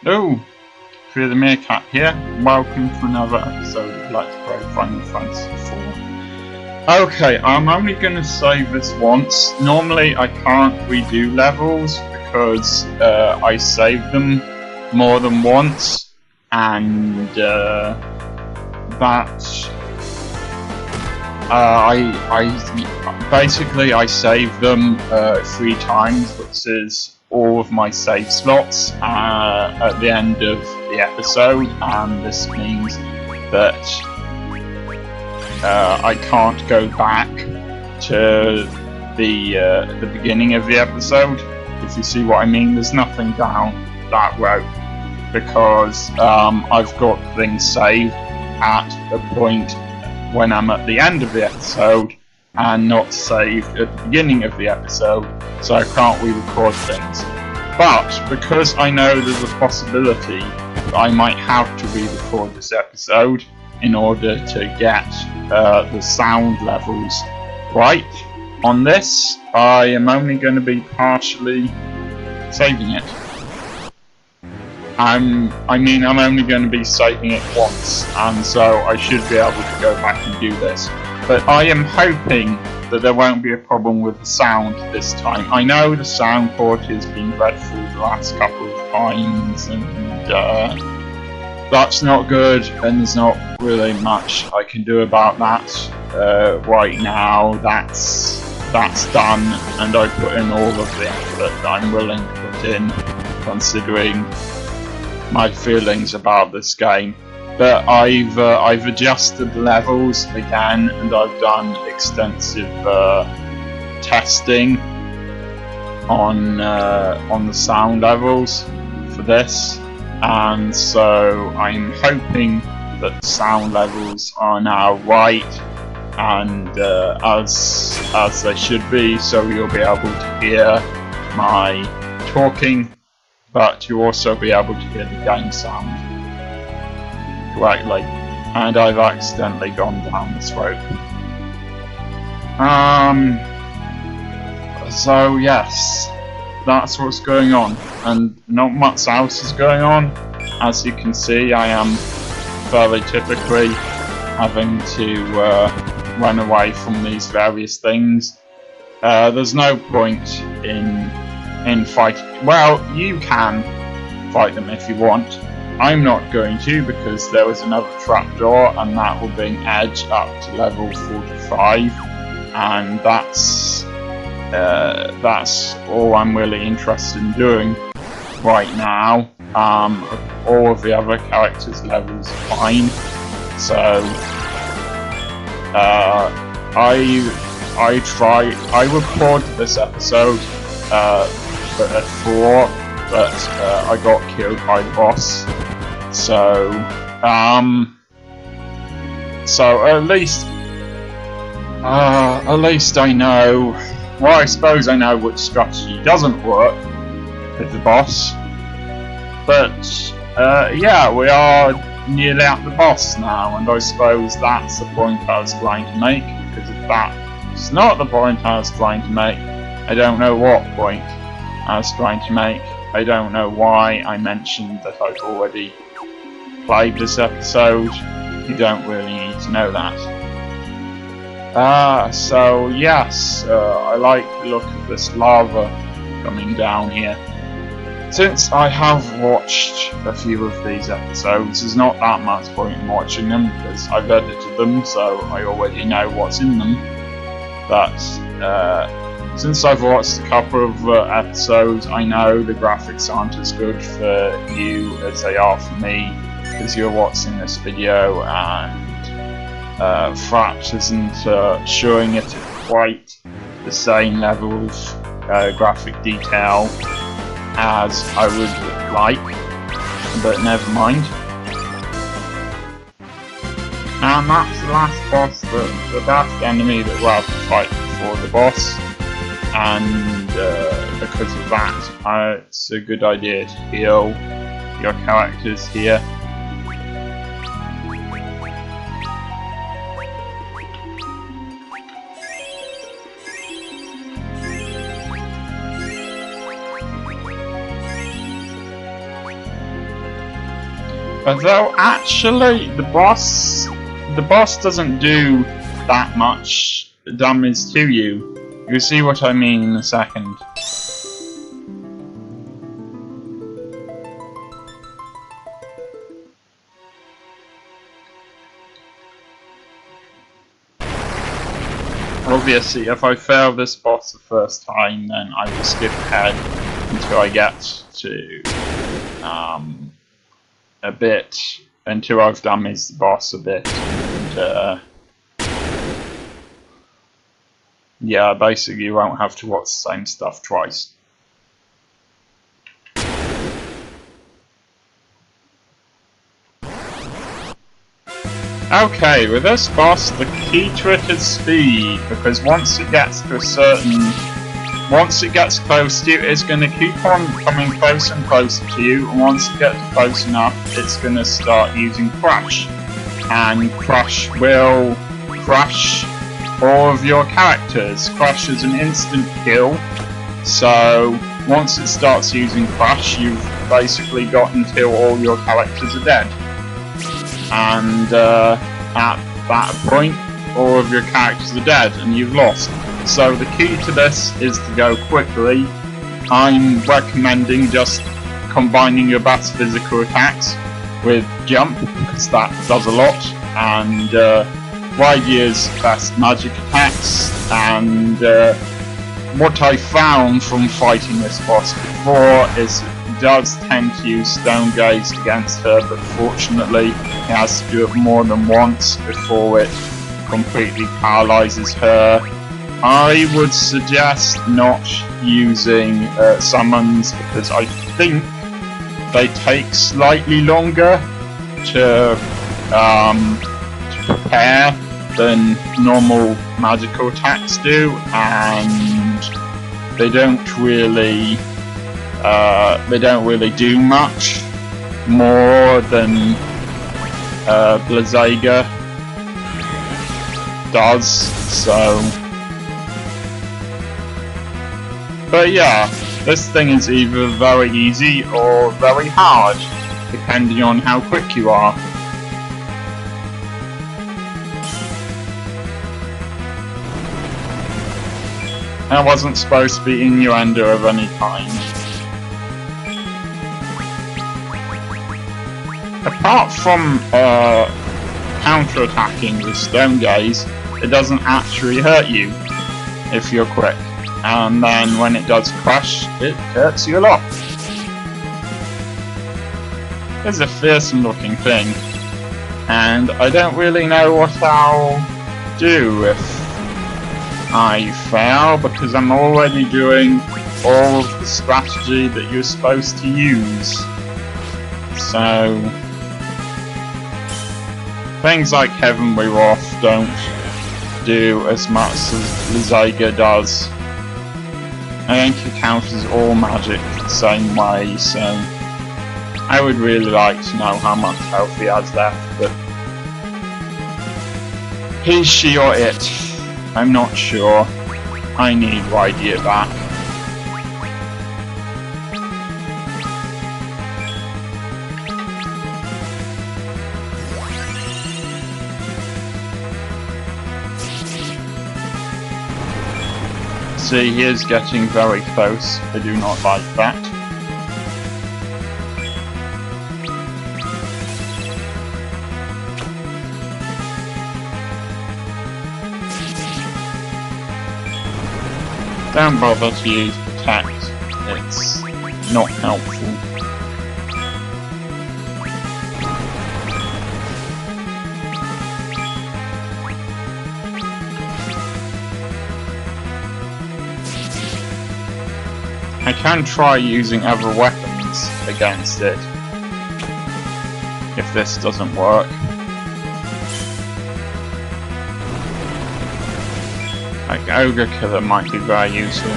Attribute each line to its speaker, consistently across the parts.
Speaker 1: Hello, Fear the Meerkat here. Welcome to another episode of Let's Play Final Fantasy IV. Okay, I'm only going to save this once. Normally I can't redo levels because I saved them more than once, and I saved them 3 times, which is all of my save slots at the end of the episode, and this means that I can't go back to the beginning of the episode, if you see what I mean. There's nothing down that road because I've got things saved at a point when I'm at the end of the episode and not saved at the beginning of the episode, so I can't re-record things. But because I know there's a possibility that I might have to re-record this episode in order to get the sound levels right on this, I am only going to be partially saving it. I'm only going to be saving it once, and so I should be able to go back and do this. But I am hoping that there won't be a problem with the sound this time. I know the sound quality has been dreadful the last couple of times, and that's not good, and there's not really much I can do about that right now. That's done, and I put in all of the effort that I'm willing to put in, considering my feelings about this game. But I've adjusted the levels again, and I've done extensive testing on the sound levels for this, and so I'm hoping that the sound levels are now right and as they should be, so you'll be able to hear my talking, but you'll also be able to hear the game sound correctly. And I've accidentally gone down this rope. So yes, that's what's going on, and not much else is going on. As you can see, I am fairly typically having to run away from these various things. There's no point in fighting. Well, you can fight them if you want. I'm not going to, because there was another trapdoor, and that will bring Edge up to level 45, and that's all I'm really interested in doing right now. All of the other characters' levels are fine, so I recorded this episode at 4, but I got killed by the boss. So at least I know. Well, I suppose I know which strategy doesn't work with the boss. But yeah, we are nearly at the boss now, and I suppose that's the point I was trying to make. Because if that's not the point I was trying to make, I don't know what point I was trying to make. I don't know why I mentioned that I've already played this episode. You don't really need to know that. So yes, I like the look of this lava coming down here. Since I have watched a few of these episodes, there's not that much point in watching them because I've edited them, so I already know what's in them. But since I've watched a couple of episodes, I know the graphics aren't as good for you as they are for me, because you're watching this video and Fraps isn't showing it at quite the same level of graphic detail as I would like, but never mind. And that's the last boss, the last enemy that we'll have to fight before the boss. And because of that, it's a good idea to heal your characters here. Although actually the boss doesn't do that much damage to you. You'll see what I mean in a second. Obviously, if I fail this boss the first time, then I will skip ahead until I get to a bit, until I've damaged the boss a bit. And, yeah, basically you won't have to watch the same stuff twice. Okay, with this boss, the key to it is speed, because once it gets close to you, it's going to keep on coming closer and closer to you, and once it gets close enough, it's going to start using Crush. And Crush will crush all of your characters. Crush is an instant kill, so once it starts using Crush, you've basically got until all your characters are dead. And at that point, all of your characters are dead and you've lost. So the key to this is to go quickly. I'm recommending just combining your best physical attacks with jump, because that does a lot, and Rydier's best magic attacks. And what I found from fighting this boss before is it does tend to use Stone Gaze against her, but fortunately it has to do it more than once before it completely paralyzes her. I would suggest not using summons, because I think they take slightly longer to prepare than normal magical attacks do, and they don't really do much more than Blizzaga does. So, but yeah, this thing is either very easy or very hard, depending on how quick you are. That wasn't supposed to be innuendo of any kind. Apart from counter-attacking with Stone Gaze, it doesn't actually hurt you if you're quick. And then when it does Crush, it hurts you a lot. It's a fearsome looking thing, and I don't really know what I'll do if I fail, because I'm already doing all of the strategy that you're supposed to use. So things like Heavenly Wrath don't do as much as Blizzaga does. I think he counters all magic the same way, so I would really like to know how much health he has left, but he, she, or it, I'm not sure. I need Rydier back. See, he is getting very close. I do not like that. Don't bother to use Protect, it's not helpful. I can try using other weapons against it, if this doesn't work. Like Ogre Killer might be very useful.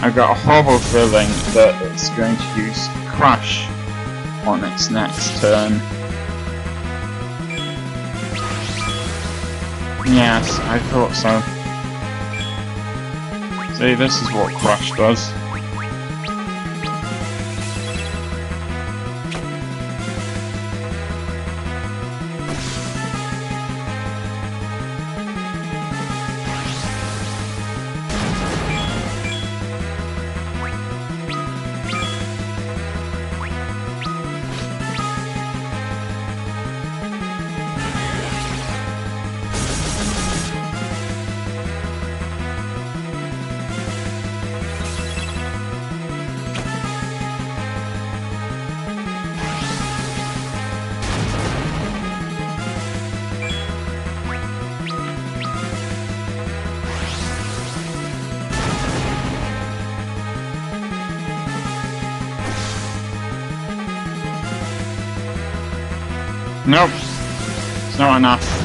Speaker 1: I've got a horrible feeling that it's going to use Crush on its next turn. Yes, I thought so. See, this is what Crush does. Nope. It's not enough.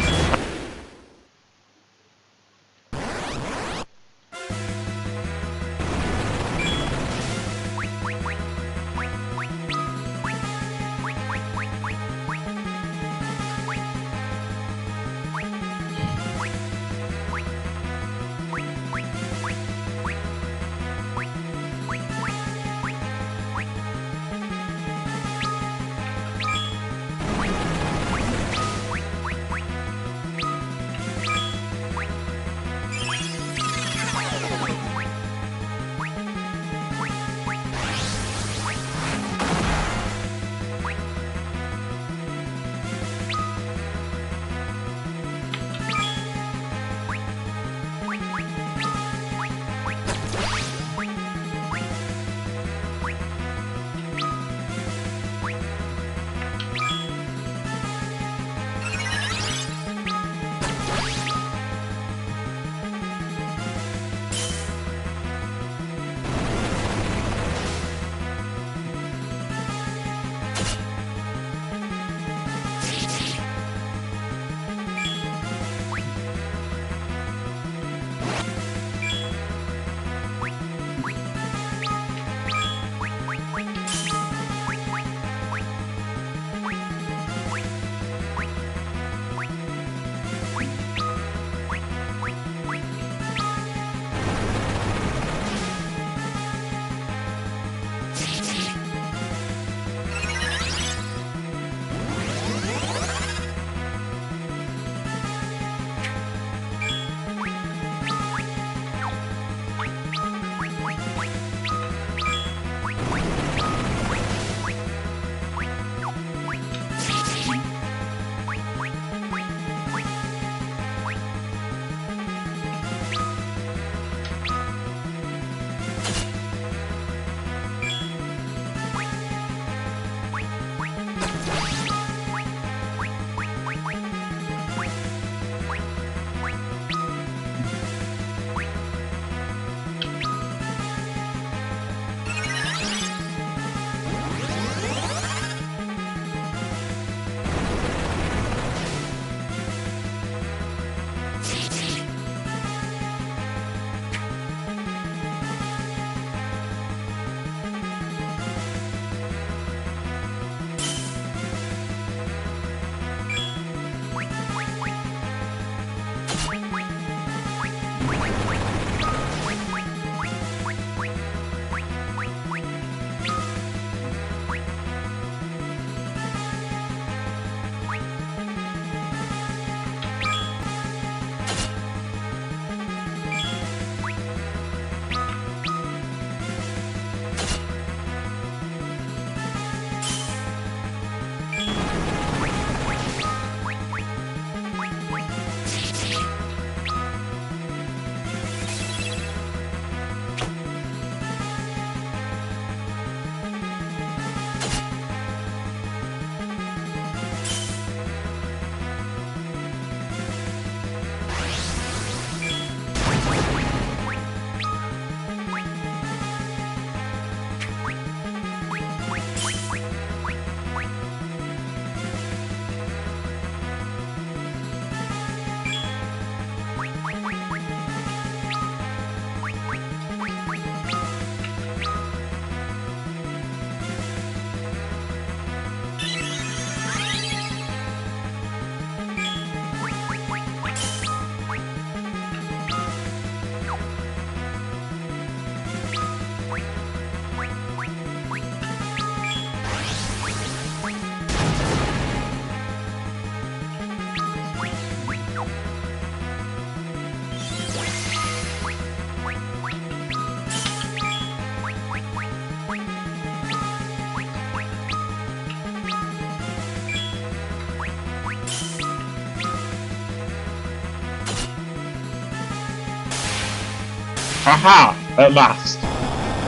Speaker 1: Aha! At last.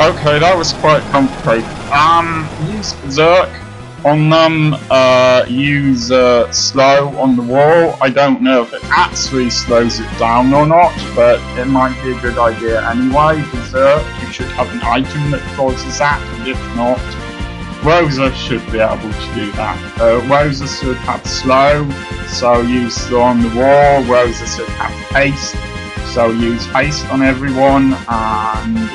Speaker 1: Okay, that was quite complicated. Use Berserk on them, use Slow on the wall. I don't know if it actually slows it down or not, but it might be a good idea anyway. Berserk, you should have an item that causes that, and if not, Rosa should be able to do that. Rosa should have slow, so use slow on the wall. Rosa should have haste, so use haste on everyone. And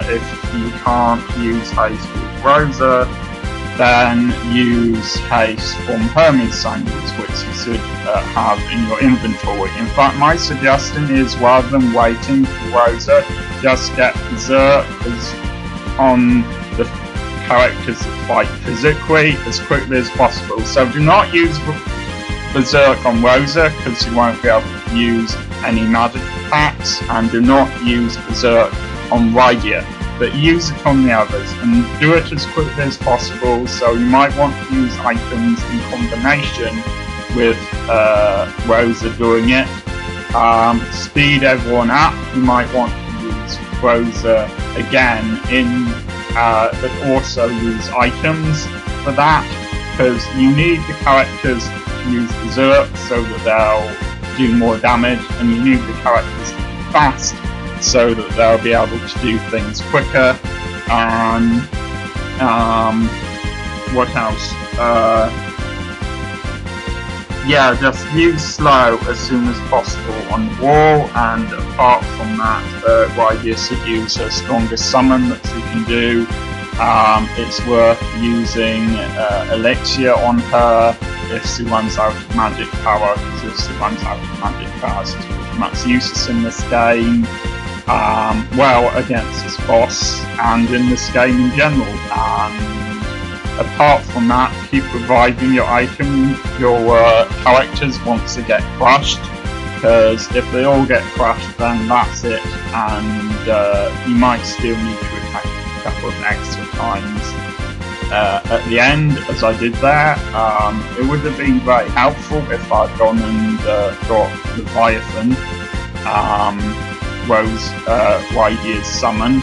Speaker 1: if you can't use haste with Rosa, then use haste from Hermes Sandals, which you should have in your inventory. In fact, my suggestion is, rather than waiting for Rosa, just get Berserkers on the characters that fight physically as quickly as possible. So do not use Berserk on Rosa, because you won't be able to use any magic attacks, and do not use Berserk on Rydia, but use it on the others, and do it as quickly as possible. So you might want to use items in combination with Rosa doing it. Speed everyone up, you might want to use Rosa again but also use items for that, because you need the characters to use Berserk so that they'll do more damage, and you need the characters to be fast so that they'll be able to do things quicker. What else? Yeah, just use slow as soon as possible on the wall, and apart from that, Rydia should use her strongest summon that she can do. It's worth using Elixir on her if she runs out of magic power, because if she runs out of magic power, she's pretty much useless in this game. Well, against this boss, and in this game in general. Apart from that, keep reviving your characters once they get crushed, because if they all get crushed, then that's it, and you might still need to attack a couple of extra times at the end, as I did there. It would have been very helpful if I'd gone and got Leviathan, Rydia's summon,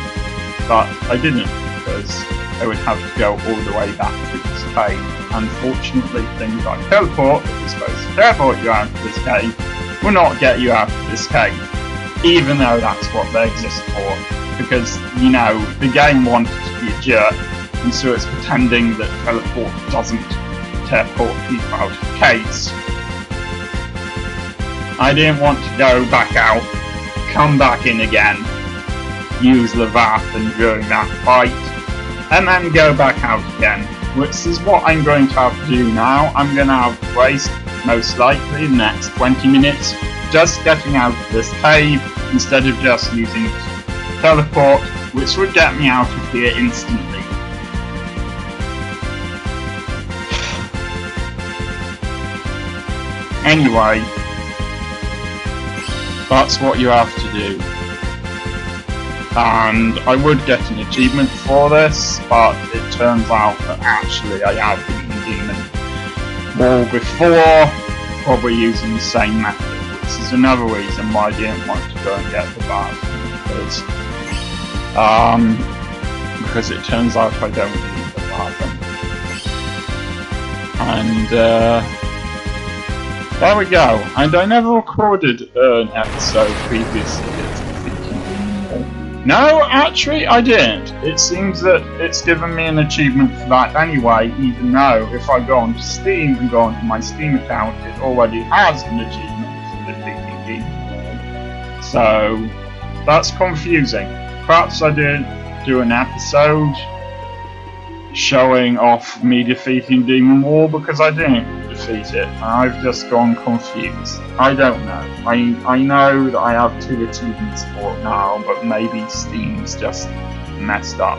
Speaker 1: but I didn't, because I would have to go all the way back to this cave. Unfortunately, things like teleport, that are supposed to teleport you out of this cave, will not get you out of this cave, even though that's what they exist for, because, you know, the game wanted to be a jerk, and so it's pretending that teleport doesn't teleport people out of caves. I didn't want to go back out, come back in again, use Leviathan during that fight, and then go back out again, which is what I'm going to have to do now. I'm going to have to waste, most likely, the next 20 minutes just getting out of this cave, instead of just using teleport, which would get me out of here instantly. Anyway, that's what you have to do. And I would get an achievement for this, but it turns out that actually I have beaten Demon Wall before, probably using the same method, which is another reason why I didn't want to go and get the bath, because it turns out I don't need the bath. And there we go. And I never recorded an episode previously. No, actually I didn't. It seems that it's given me an achievement for that anyway, even though if I go onto Steam and go onto my Steam account, it already has an achievement for defeating Demon Wall. So, that's confusing. Perhaps I did do an episode showing off me defeating Demon Wall, because I didn't defeat it, and I've just gone confused. I don't know. I know that I have 2 achievements for it now, but maybe Steam's just messed up.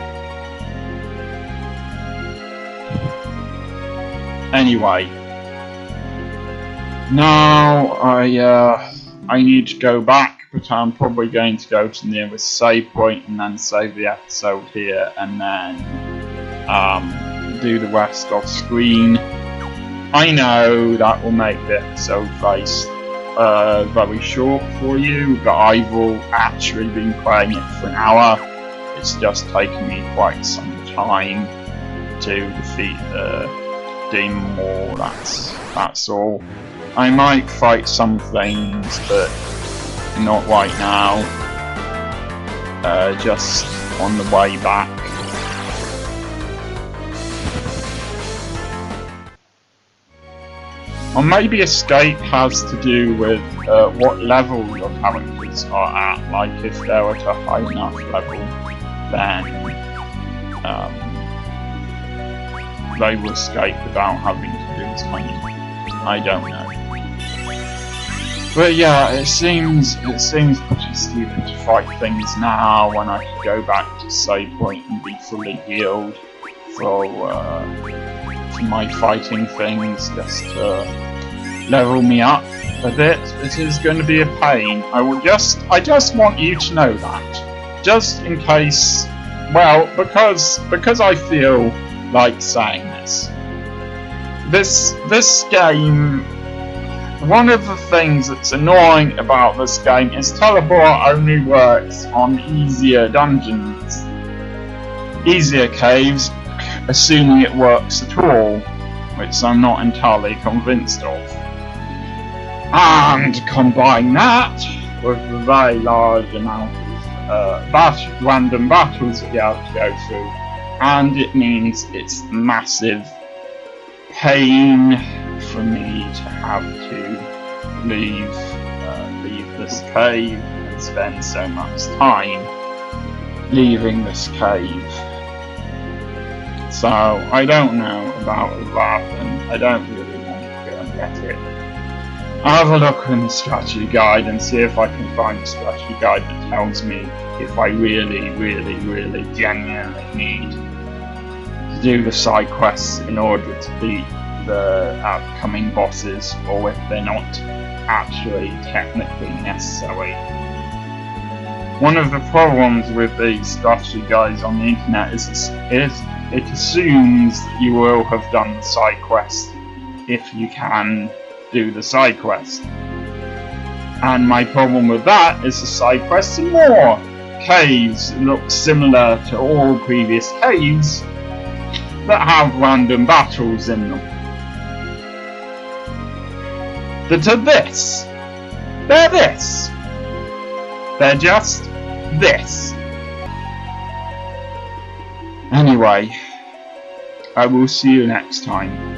Speaker 1: Anyway, now I need to go back, but I'm probably going to go to the nearest save point and then save the episode here, and then do the rest off screen. I know that will make the episode very short for you, but I've actually been playing it for an hour. It's just taken me quite some time to defeat the Demon Wall, that's all. I might fight some things, but not right now. Just on the way back. Or maybe escape has to do with what level your characters are at. Like if they're at a high enough level, then they will escape without having to lose money. I don't know. But yeah, it seems pretty stupid to fight things now when I could go back to save point and be fully healed for my fighting things just to level me up a bit. It is going to be a pain. I just want you to know that, just in case. Well, because I feel like saying this game. One of the things that's annoying about this game is teleport only works on easier dungeons, easier caves, assuming it works at all, which I'm not entirely convinced of. And combine that with the very large amount of random battles that you have to go through, and it means it's massive pain for me to have to leave this cave and spend so much time leaving this cave. So I don't know about that, and I don't really want to go and get it. I'll have a look in the strategy guide and see if I can find a strategy guide that tells me if I really genuinely need to do the side quests in order to beat the upcoming bosses, or if they're not actually technically necessary. One of the problems with these strategy guides on the internet is it assumes that you will have done the side quest if you can do the side quest. And my problem with that is the side quests are more caves look similar to all previous caves that have random battles in them. That are this. They're this. They're just this. Anyway, I will see you next time.